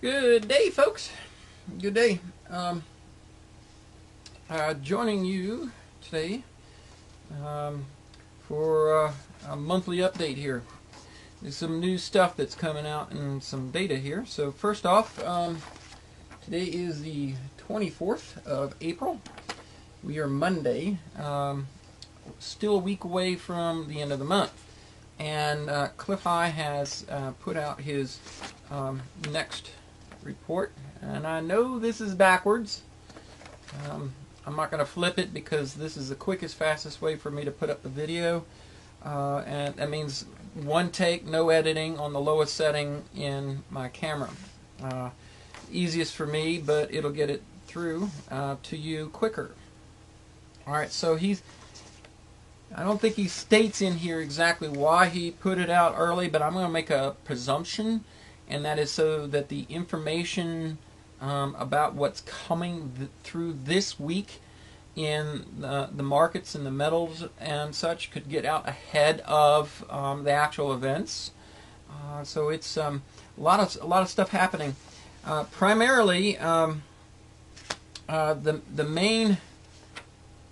Good day, folks. Good day. Joining you today for a monthly update here. There's some new stuff that's coming out and some data here. So first off, today is the 24th of April. We are Monday, still a week away from the end of the month. And Clif High has put out his next report, and I know this is backwards. I'm not going to flip it because this is the quickest, fastest way for me to put up the video, and that means one take, no editing on the lowest setting in my camera. Easiest for me, but it'll get it through to you quicker. Alright, so I don't think he states in here exactly why he put it out early, but I'm going to make a presumption, and that is so that the information about what's coming through this week in the markets and the metals and such could get out ahead of the actual events. So it's a lot of stuff happening. Primarily, the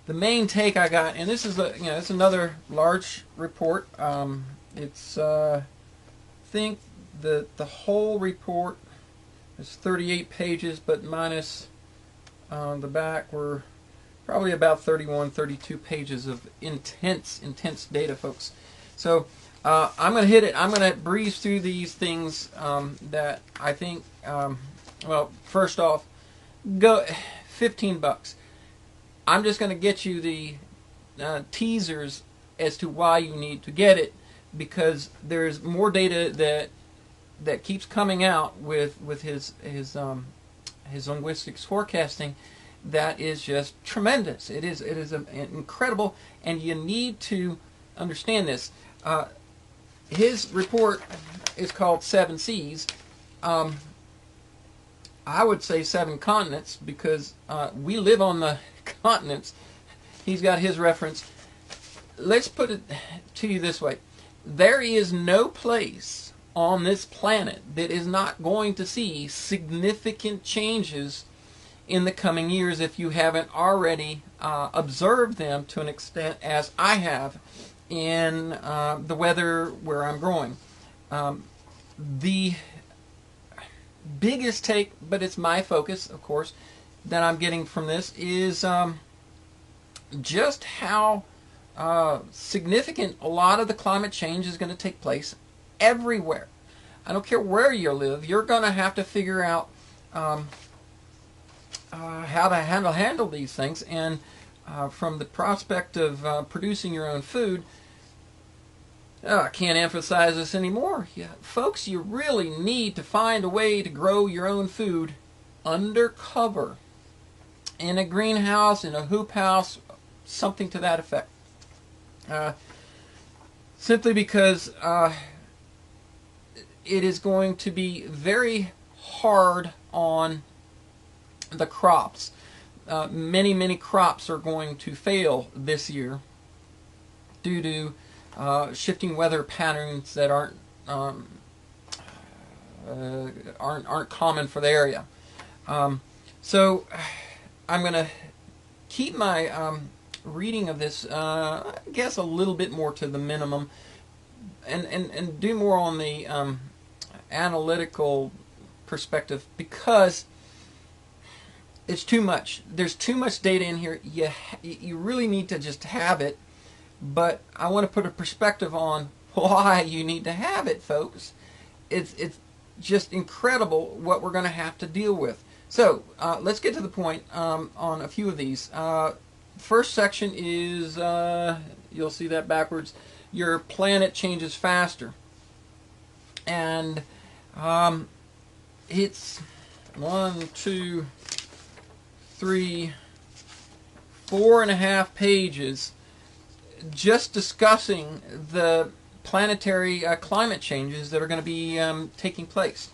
main take I got, and this is it's another large report. It's I think the whole report is 38 pages, but minus the back, we're probably about 32 pages of intense data, folks. So I'm going to hit it. I'm going to breeze through these things that I think. Well, first off, go $15. I'm just going to get you the teasers as to why you need to get it, because there's more data that keeps coming out with his linguistics forecasting that is just tremendous. It is incredible, and you need to understand this. His report is called 7 Seas. I would say 7 continents, because we live on the continents. He's got his reference. Let's put it to you this way. There is no place on this planet that is not going to see significant changes in the coming years if you haven't already observed them to an extent as I have in the weather where I'm growing. The biggest take, but it's my focus, of course, that I'm getting from this is just how significant a lot of the climate change is going to take place everywhere. I don't care where you live, you're going to have to figure out how to handle these things. And from the prospect of producing your own food, I can't emphasize this anymore. Folks, you really need to find a way to grow your own food under cover, in a greenhouse, in a hoop house, something to that effect. Simply because it is going to be very hard on the crops. Many crops are going to fail this year due to shifting weather patterns that aren't common for the area. So I'm going to keep my reading of this, I guess, a little bit more to the minimum, and do more on the analytical perspective, because it's too much. There's too much data in here. You really need to just have it, but I want to put a perspective on why you need to have it, folks. It's just incredible what we're going to have to deal with. So let's get to the point on a few of these. First section is, you'll see that backwards, your planet changes faster. And it's 1, 2, 3, 4.5 pages just discussing the planetary climate changes that are going to be taking place.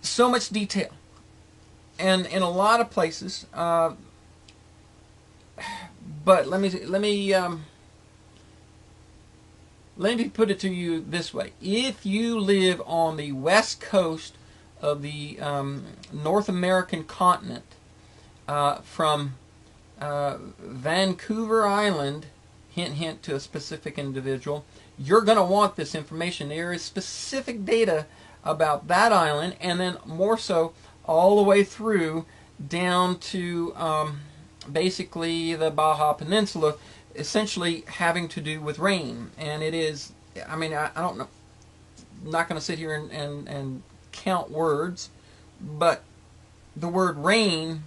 So much detail, and in a lot of places. But let me let me put it to you this way. If you live on the west coast of the North American continent, from Vancouver Island, hint hint to a specific individual, you're going to want this information. There is specific data about that island, and then more so all the way through down to basically the Baja Peninsula, essentially having to do with rain. And it is, I mean, I don't know, I'm not going to sit here and count words, but the word rain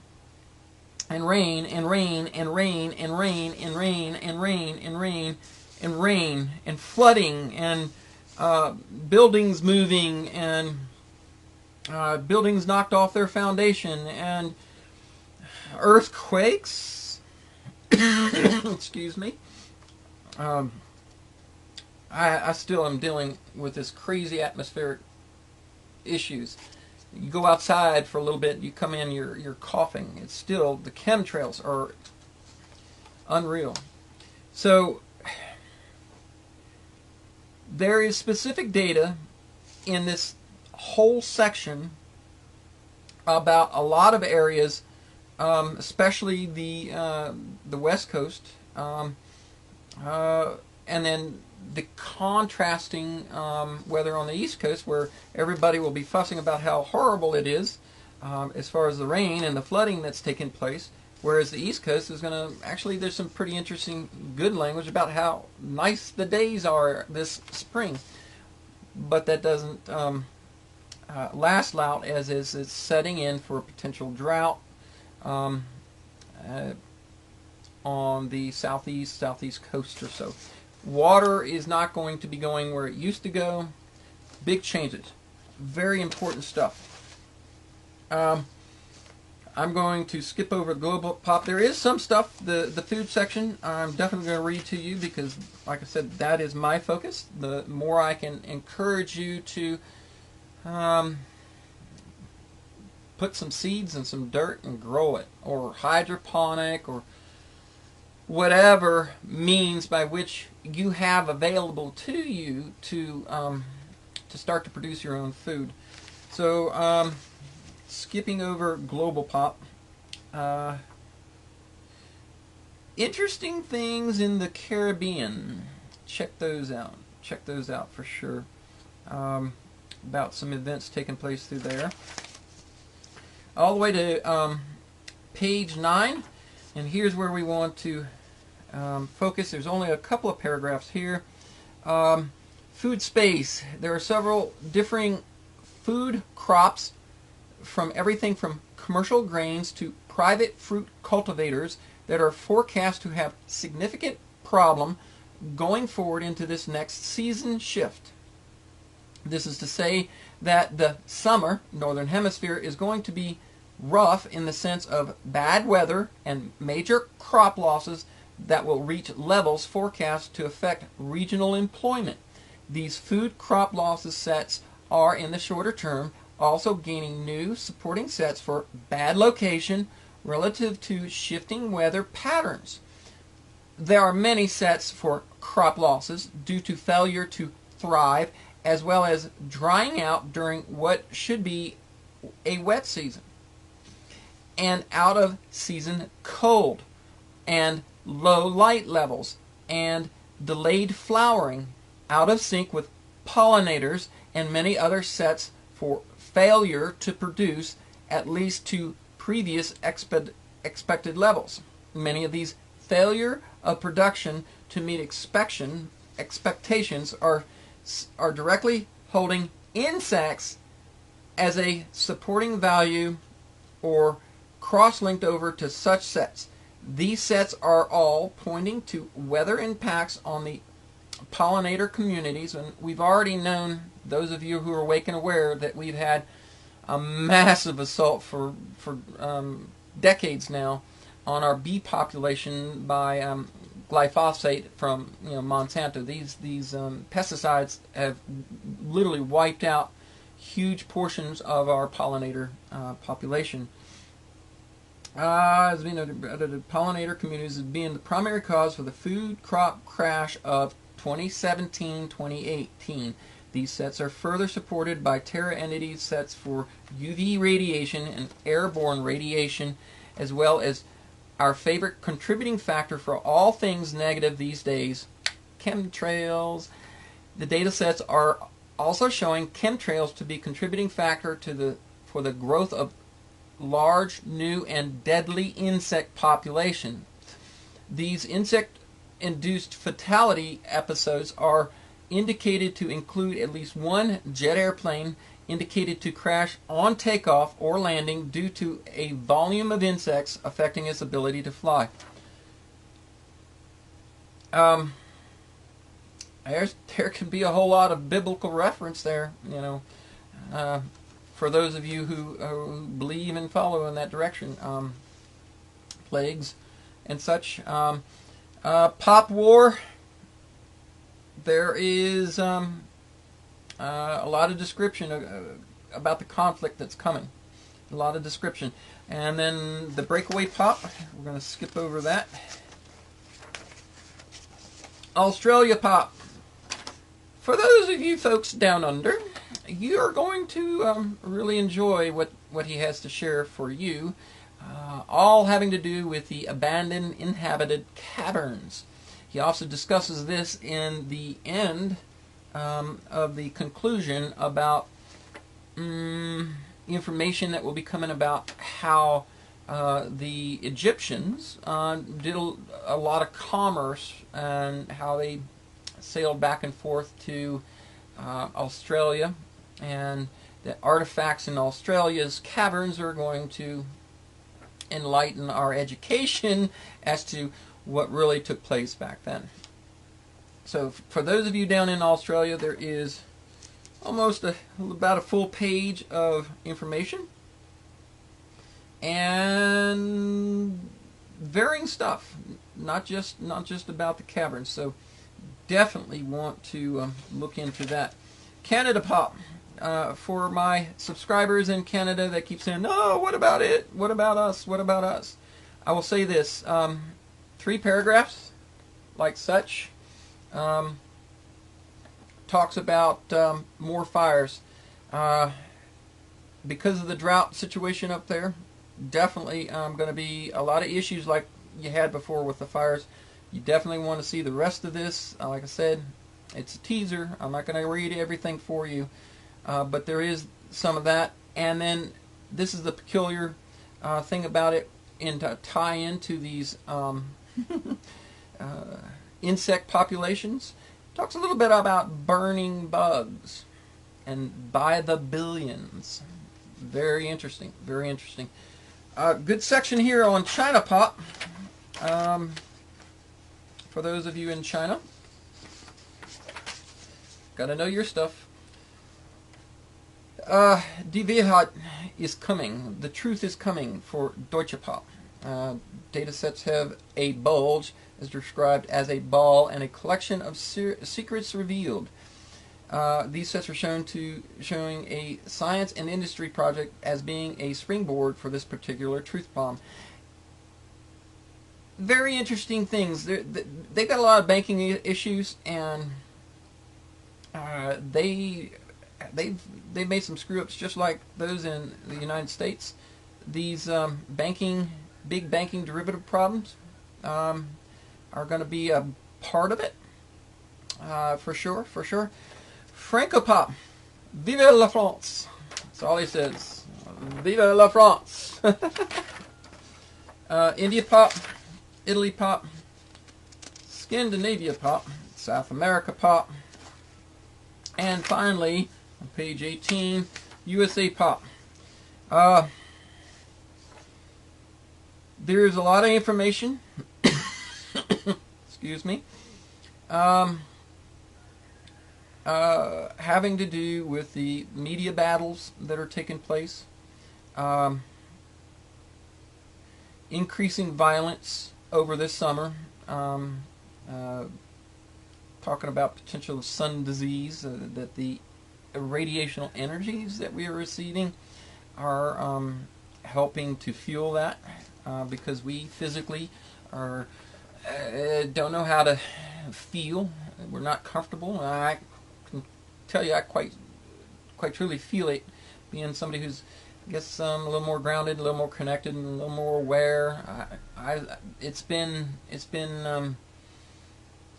and rain and rain and rain and rain and rain and rain and rain and rain and flooding and buildings moving and buildings knocked off their foundation and earthquakes. Excuse me. I still am dealing with this crazy atmospheric issues. You go outside for a little bit, you come in, you're coughing. It's still, the chemtrails are unreal. So there is specific data in this whole section about a lot of areas, especially the West Coast, and then the contrasting weather on the East Coast, where everybody will be fussing about how horrible it is as far as the rain and the flooding that's taken place, whereas the East Coast is going to, actually there's some pretty interesting good language about how nice the days are this spring. But that doesn't last loud, as is it's setting in for a potential drought on the southeast coast or so. Water is not going to be going where it used to go. Big changes. Very important stuff. I'm going to skip over Global Pop. There is some stuff, the food section, I'm definitely going to read to you because, like I said, that is my focus. The more I can encourage you to put some seeds in some dirt and grow it, or hydroponic, or whatever means by which you have available to you to start to produce your own food. So skipping over Global Pop, interesting things in the Caribbean. Check those out for sure, about some events taking place through there. All the way to page 9, and here's where we want to focus. There's only a couple of paragraphs here. Food space. There are several differing food crops, from everything from commercial grains to private fruit cultivators, that are forecast to have significant problem going forward into this next season shift. This is to say that the summer, Northern Hemisphere, is going to be rough in the sense of bad weather and major crop losses that will reach levels forecast to affect regional employment. These food crop losses sets are, in the shorter term, also gaining new supporting sets for bad location relative to shifting weather patterns. There are many sets for crop losses due to failure to thrive, as well as drying out during what should be a wet season, and out of season cold, and low light levels, and delayed flowering, out of sync with pollinators, and many other sets for failure to produce at least to previous expected levels. Many of these failure of production to meet expectations are directly holding insects as a supporting value or cross-linked over to such sets. These sets are all pointing to weather impacts on the pollinator communities, and we've already known, those of you who are awake and aware, that we've had a massive assault for decades now on our bee population by glyphosate from Monsanto. These pesticides have literally wiped out huge portions of our pollinator population. As we know, the pollinator communities as being the primary cause for the food crop crash of 2017-2018. These sets are further supported by Terra Entities sets for UV radiation and airborne radiation, as well as our favorite contributing factor for all things negative these days, chemtrails. The data sets are also showing chemtrails to be contributing factor for the growth of large, new, and deadly insect population. These insect-induced fatality episodes are indicated to include at least one jet airplane indicated to crash on takeoff or landing due to a volume of insects affecting its ability to fly. There can be a whole lot of biblical reference there, for those of you who believe and follow in that direction. Plagues and such. Pop war. There is a lot of description about the conflict that's coming. A lot of description. And then the breakaway pop. We're going to skip over that. Australia pop. For those of you folks down under, you are going to really enjoy what he has to share for you, all having to do with the abandoned inhabited caverns. He also discusses this in the end of the conclusion about information that will be coming about how the Egyptians did a lot of commerce and how they sailed back and forth to Australia, and the artifacts in Australia's caverns are going to enlighten our education as to what really took place back then. So for those of you down in Australia, there is almost about a full page of information and varying stuff, not just about the caverns. So definitely want to look into that. Canada pop. For my subscribers in Canada that keep saying, "No, what about it? What about us? What about us?" I will say this: 3 paragraphs, like such, talks about more fires because of the drought situation up there. Definitely, going to be a lot of issues like you had before with the fires. You definitely want to see the rest of this. Like I said, it's a teaser. I'm not going to read everything for you. But there is some of that. And then this is the peculiar thing about it, and to tie into these insect populations. Talks a little bit about burning bugs, and by the billions. Very interesting. Very interesting. Good section here on China pop. For those of you in China, got to know your stuff. Die Wahrheit is coming. The truth is coming for Deutsche Pop. Data sets have a bulge, as described as a ball, and a collection of secrets revealed. These sets are showing a science and industry project as being a springboard for this particular truth bomb. Very interesting things. They've got a lot of banking issues, and they've made some screw-ups just like those in the United States. These big banking derivative problems are going to be a part of it, for sure. Franco Pop, Vive la France. That's all he says. Vive la France. India Pop, Italy Pop, Scandinavia Pop, South America Pop, and finally, on page 18, USA Pop. There's a lot of information, excuse me, having to do with the media battles that are taking place, increasing violence over this summer, talking about potential sun disease, that the radiational energies that we are receiving are helping to fuel that, because we physically are don't know how to feel. We're not comfortable. I can tell you, I quite truly feel it, being somebody who's, I guess, a little more grounded, a little more connected, and a little more aware. It's been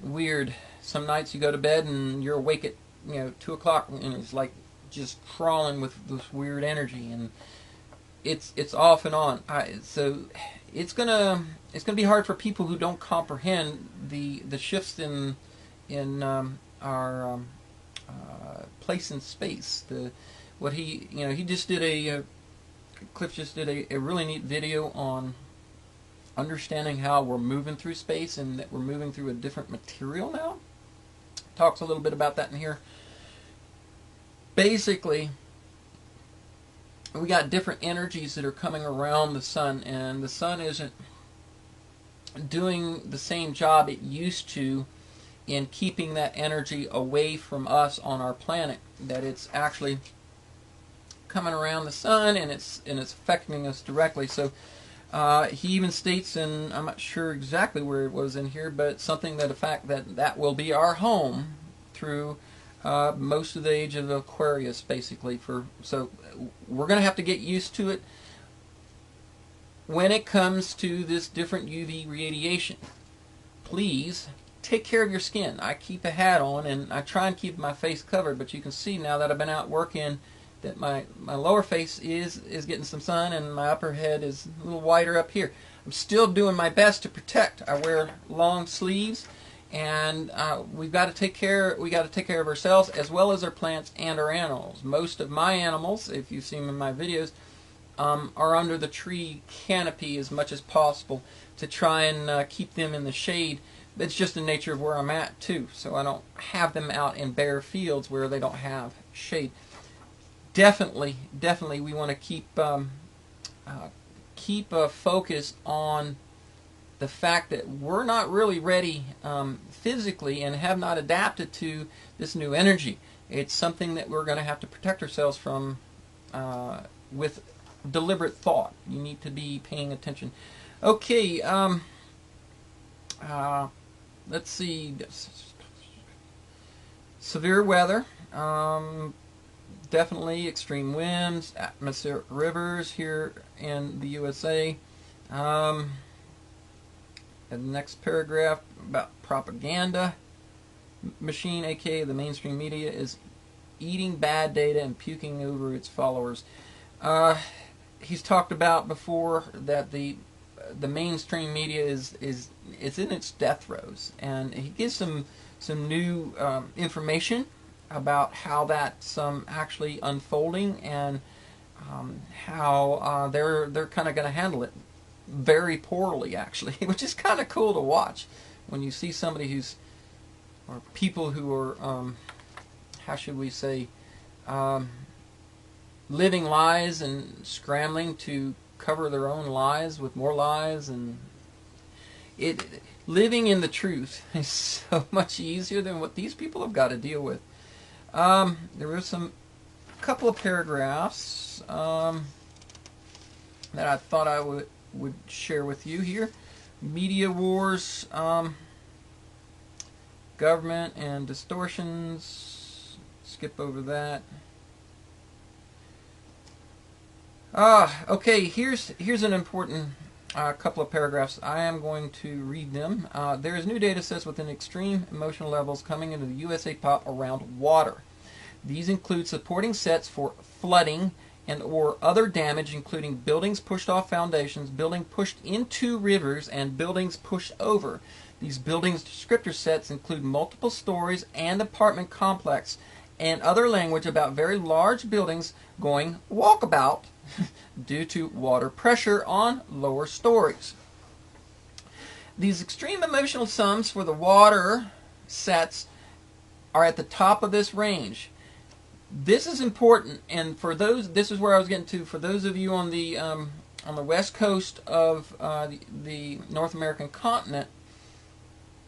weird. Some nights you go to bed and you're awake at 2 o'clock, and it's like just crawling with this weird energy, and it's off and on. So it's gonna be hard for people who don't comprehend the shifts in our place in space. What he just did Clif just did a really neat video on understanding how we're moving through space, and that we're moving through a different material now. Talks a little bit about that in here. Basically, we got different energies that are coming around the sun, and the sun isn't doing the same job it used to in keeping that energy away from us on our planet. That it's actually coming around the sun, and it's affecting us directly. So he even states, and I'm not sure exactly where it was in here, but something to the fact that will be our home through most of the age of Aquarius, basically. So we're going to have to get used to it when it comes to this different UV radiation. Please take care of your skin. I keep a hat on, and I try and keep my face covered, but you can see now that I've been out working that my lower face is getting some sun, and my upper head is a little whiter up here. I'm still doing my best to protect. I wear long sleeves, and we've got to take care. We got to take care of ourselves as well as our plants and our animals. Most of my animals, if you've seen them in my videos, are under the tree canopy as much as possible to try and keep them in the shade. It's just the nature of where I'm at too, so I don't have them out in bare fields where they don't have shade. Definitely, we want to keep a focus on the fact that we're not really ready physically, and have not adapted to this new energy. It's something that we're going to have to protect ourselves from with deliberate thought. You need to be paying attention. Okay, let's see. Severe weather. Definitely extreme winds, atmospheric rivers here in the USA. And the next paragraph about propaganda machine, aka the mainstream media, is eating bad data and puking over its followers. He's talked about before that the mainstream media is in its death throes, and he gives some new information about how that's actually unfolding, and how they're kind of going to handle it very poorly, actually, which is kind of cool to watch when you see somebody or people who are, how should we say, living lies and scrambling to cover their own lies with more lies, and living in the truth is so much easier than what these people have got to deal with. There were a couple of paragraphs that I thought I would share with you here. Media wars, government and distortions. Skip over that. Okay, here's an important couple of paragraphs. I am going to read them. There is new data sets within extreme emotional levels coming into the USA pop around water. These include supporting sets for flooding and or other damage, including buildings pushed off foundations, buildings pushed into rivers, and buildings pushed over. These buildings descriptor sets include multiple stories and apartment complex, and other language about very large buildings going walkabout due to water pressure on lower stories. These extreme emotional sums for the water sets are at the top of this range. This is important, and for those, this is where I was getting to. For those of you on the west coast of the North American continent,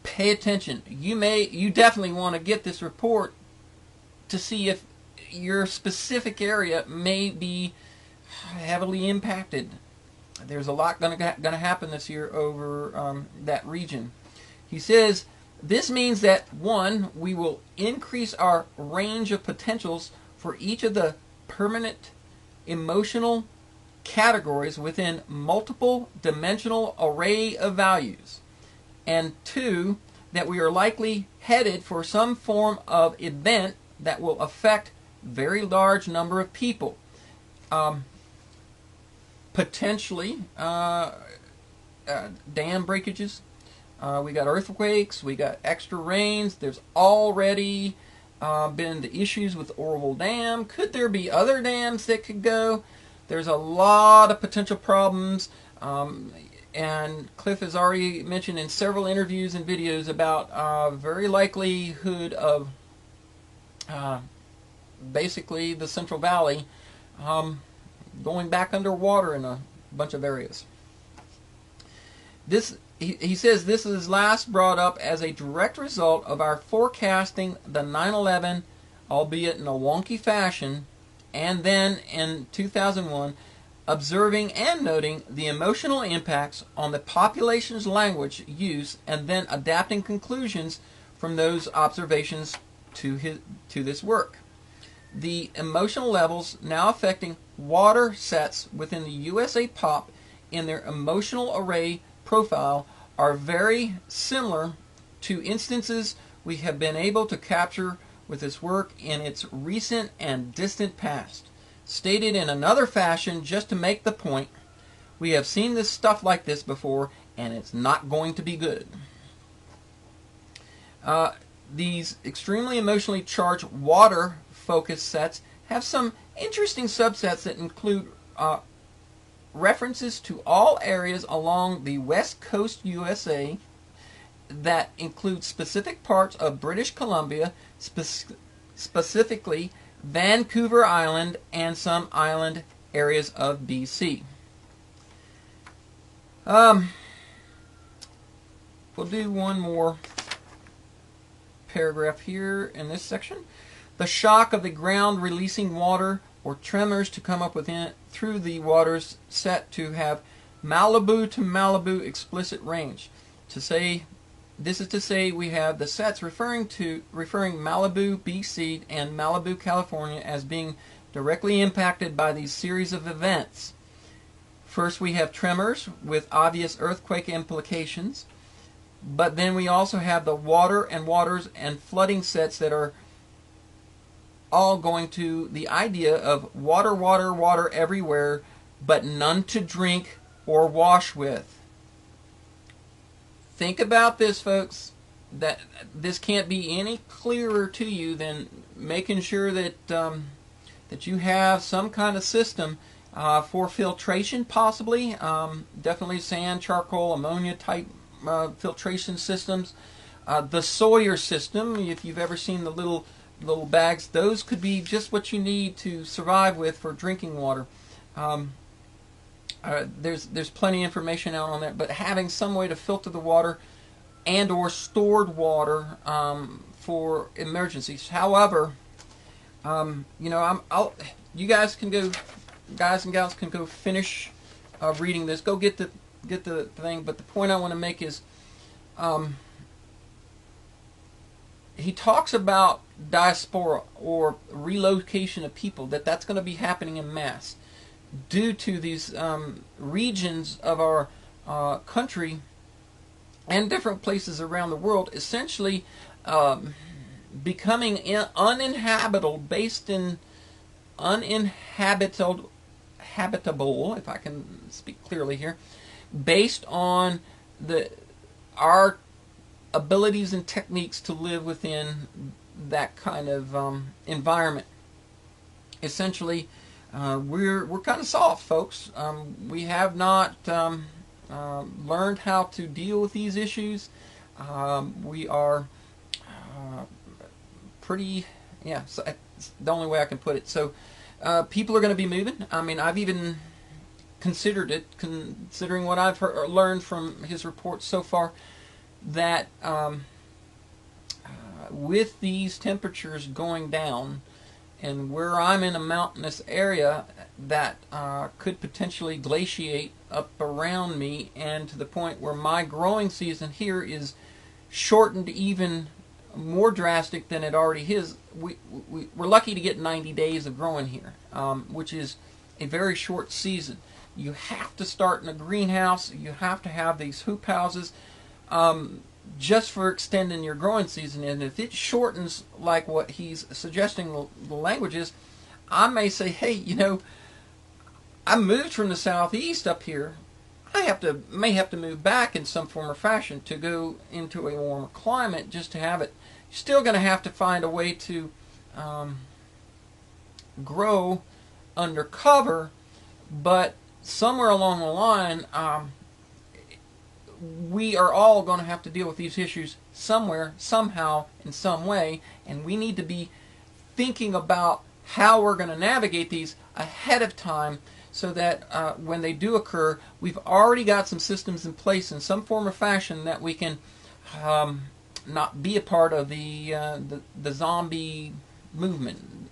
pay attention. You definitely want to get this report to see if your specific area may be heavily impacted. There's a lot going to happen this year over that region. He says, this means that, one, we will increase our range of potentials for each of the permanent emotional categories within multiple dimensional array of values. And two, that we are likely headed for some form of event that will affect very large number of people. Potentially dam breakages. We got earthquakes. We got extra rains. There's already been the issues with Oroville Dam. Could there be other dams that could go? There's a lot of potential problems. And Clif has already mentioned in several interviews and videos about very likelihood of basically the Central Valley going back underwater in a bunch of areas. He says this is last brought up as a direct result of our forecasting the 9/11, albeit in a wonky fashion, and then in 2001, observing and noting the emotional impacts on the population's language use, and then adapting conclusions from those observations to this work. The emotional levels now affecting water sets within the USA pop in their emotional array profile are very similar to instances we have been able to capture with this work in its recent and distant past. Stated in another fashion, just to make the point, we have seen this stuff like this before, and it's not going to be good. These extremely emotionally charged water focus sets have some interesting subsets that include references to all areas along the west coast USA, that include specific parts of British Columbia, specifically Vancouver Island and some island areas of BC. We'll do one more paragraph here in this section. The shock of the ground releasing water or tremors to come up within through the waters set to have Malibu to Malibu explicit range. This is to say we have the sets referring Malibu, BC, and Malibu, California as being directly impacted by these series of events. First, we have tremors with obvious earthquake implications, but then we also have the waters and flooding sets that are all going to the idea of water everywhere, but none to drink or wash with. Think about this, folks. That this can't be any clearer to you than making sure that that you have some kind of system for filtration, possibly. Definitely sand, charcoal, ammonia type filtration systems. The Sawyer system, if you've ever seen the little bags, those could be just what you need to survive with for drinking water. There's plenty of information out on that, but having some way to filter the water and or stored water for emergencies. However, you guys and gals can go finish reading this. Go get the thing. But the point I want to make is, he talks about diaspora or relocation of people, that's going to be happening in mass due to these regions of our country and different places around the world essentially becoming uninhabitable, habitable, if I can speak clearly here, based on our abilities and techniques to live within that kind of environment. Essentially, we're kind of soft, folks. We have not learned how to deal with these issues. We are pretty, so it's the only way I can put it. So people are going to be moving. I mean, I've even considered it, considering what I've learned from his reports so far, that with these temperatures going down, and where I'm in a mountainous area, that could potentially glaciate up around me, and to the point where my growing season here is shortened even more drastic than it already is. We're lucky to get 90 days of growing here, which is a very short season. You have to start in a greenhouse. You have to have these hoop houses just for extending your growing season. And if it shortens like what he's suggesting the language is, I may say, hey, you know, I moved from the southeast up here. I may have to move back in some form or fashion to go into a warmer climate just to have it. You're still going to have to find a way to grow under cover, but somewhere along the line, we are all going to have to deal with these issues somewhere, somehow, in some way, and we need to be thinking about how we're going to navigate these ahead of time, so that when they do occur, we've already got some systems in place in some form or fashion that we can not be a part of the zombie movement,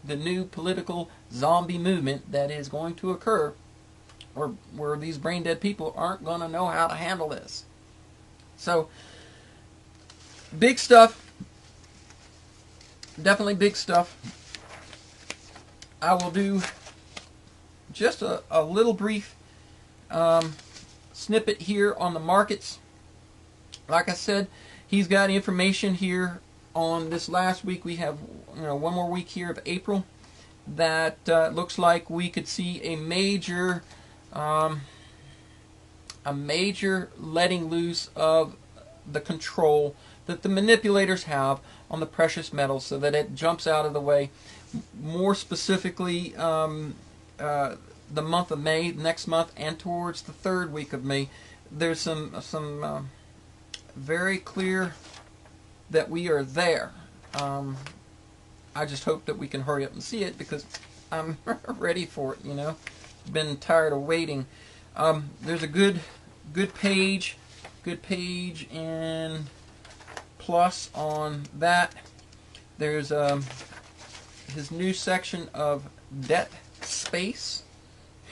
the new political zombie movement that is going to occur, where these brain dead people aren't going to know how to handle this. So, big stuff. Definitely big stuff. I will do just a little brief snippet here on the markets. Like I said, he's got information here on this last week. We have one more week here of April that looks like we could see a major letting loose of the control that the manipulators have on the precious metals, so that it jumps out of the way. More specifically, the month of May, next month, and towards the third week of May, there's some very clear that we are there. I just hope that we can hurry up and see it, because I'm ready for it. Been tired of waiting. There's a good page and plus on that. There's his new section of debt space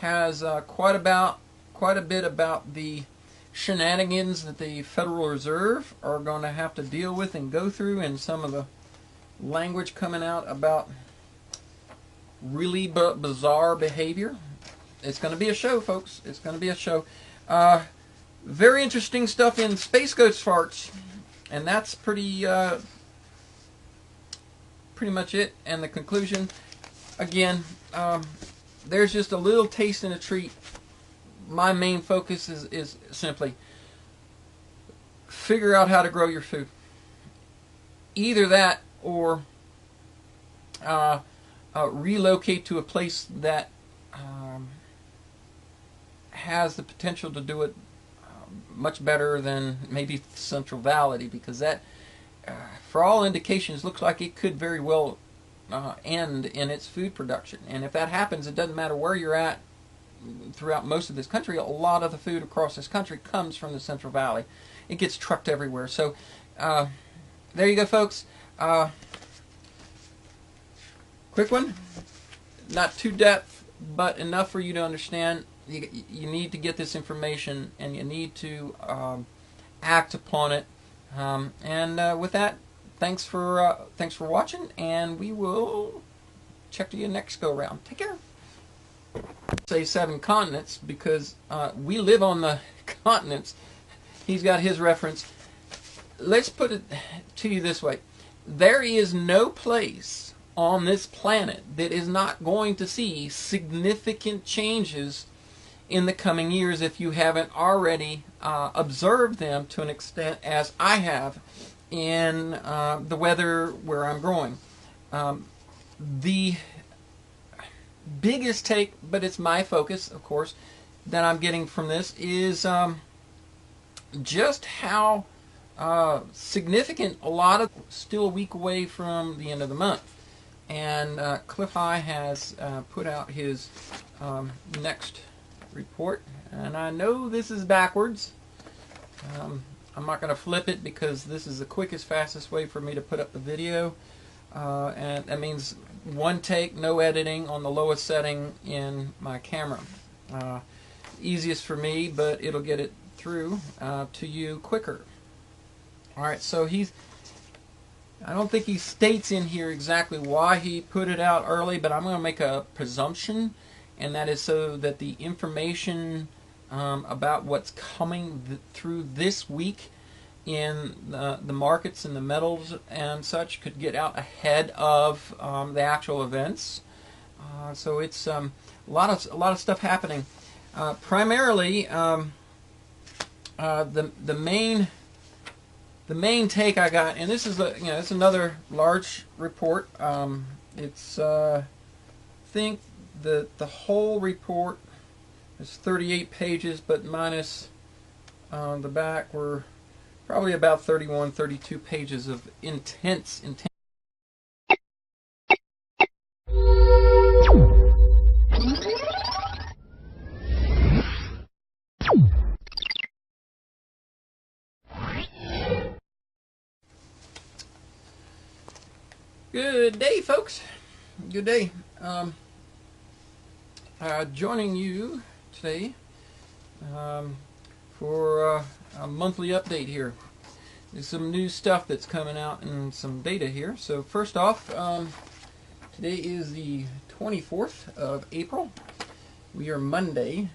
has quite a bit about the shenanigans that the Federal Reserve are going to have to deal with and go through, and some of the language coming out about really bizarre behavior. It's going to be a show, folks. It's going to be a show. Very interesting stuff in Space Ghost Farts, and that's pretty much it. And the conclusion, again, there's just a little taste and a treat. My main focus is simply figure out how to grow your food. Either that or relocate to a place that has the potential to do it much better than maybe Central Valley, because that, for all indications, looks like it could very well end in its food production. And if that happens, it doesn't matter where you're at throughout most of this country. A lot of the food across this country comes from the Central Valley. It gets trucked everywhere. So there you go, folks. Quick one, not too depth, but enough for you to understand. You need to get this information, and you need to act upon it. And with that, thanks for watching, and we will check to you next go round. Take care. Say 7 continents, because we live on the continents. He's got his reference. Let's put it to you this way: there is no place on this planet that is not going to see significant changes in the coming years, if you haven't already observed them to an extent as I have in the weather where I'm growing. The biggest take, but it's my focus, of course, that I'm getting from this is just how significant a lot of, still a week away from the end of the month. And Clif High has put out his next report, and I know this is backwards. I'm not going to flip it, because this is the quickest, fastest way for me to put up the video, and that means one take, no editing, on the lowest setting in my camera. Easiest for me, but it'll get it through to you quicker. All right, so I don't think he states in here exactly why he put it out early, but I'm going to make a presumption, and that is so that the information about what's coming through this week in the markets and the metals and such could get out ahead of the actual events. So it's a lot of stuff happening. Primarily, the main take I got, and this is it's another large report. It's I think the whole report is 38 pages, but minus the back, we're probably about 31, 32 pages of intense. Good day, folks. Good day. Joining you today for a monthly update here. There's some new stuff that's coming out and some data here. So first off, today is the 24th of April. We are Monday,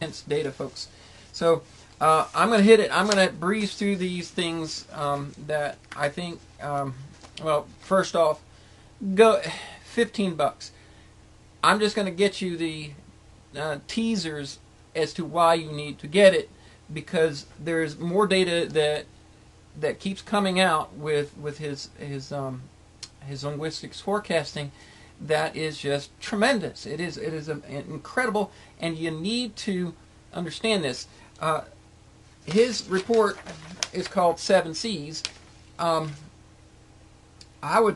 hence data, folks. So I'm going to hit it. I'm going to breeze through these things that I think. Well, first off, go $15. I'm just going to get you the teasers as to why you need to get it, because there's more data that keeps coming out with his linguistics forecasting that is just tremendous. It is incredible, and you need to understand this. His report is called 7 Cs. I would